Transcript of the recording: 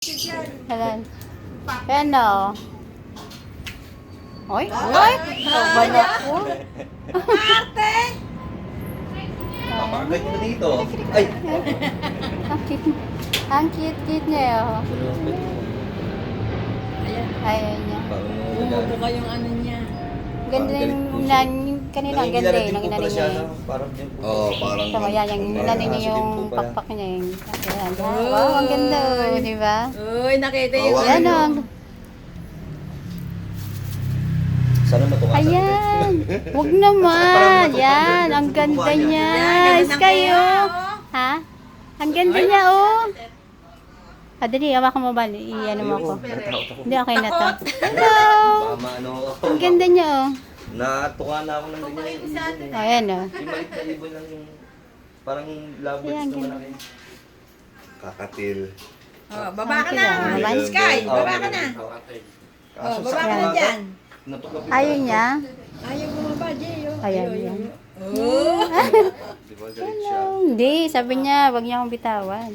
Ayan. Ayan na, oh. Oy, oy! Bala ko. Ate! Papakagay nyo na dito. Ay! Ang cute. Ang cute niya, oh. Ayan. Ayan niya. Bumubuka yung ano niya. Ganda yung kanina, ang ganda eh, nang inanin niya eh. Parang din po. Oo, parang... So, ayan, yung inanin niya yung pakpak niya eh. Ayan, wow, ang ganda, oh, di ba? Uy, nakita yung Awa. Ayan, ano. oh. Sana matukasan. Ayan. Huwag naman. Yan. Ang ganda niya. Yan, Is kayo. oh. Ha? Ang ganda niya, oh. Dali, hawakan mo ba? I-ano mo ako. Hindi, okay na to. Hello. Mama, ano? Ang ganda niya, oh. Natuka na ako ng ganyan yung ibon eh. Ayan, oh. Yung maliit na ibon lang yung parang lovebirds Ayan, na ganda. malaki. Kakatil. Oh, baba ka Sila, na. naman. Sky, baba ka na. Oh, baba ka na dyan. Ayaw niya. Ayaw bumaba, Jay. Oh. Ayan, Ayaw, yan. ayaw. Oh. Di ba galit siya? Hindi, sabi niya, wag niya akong bitawan.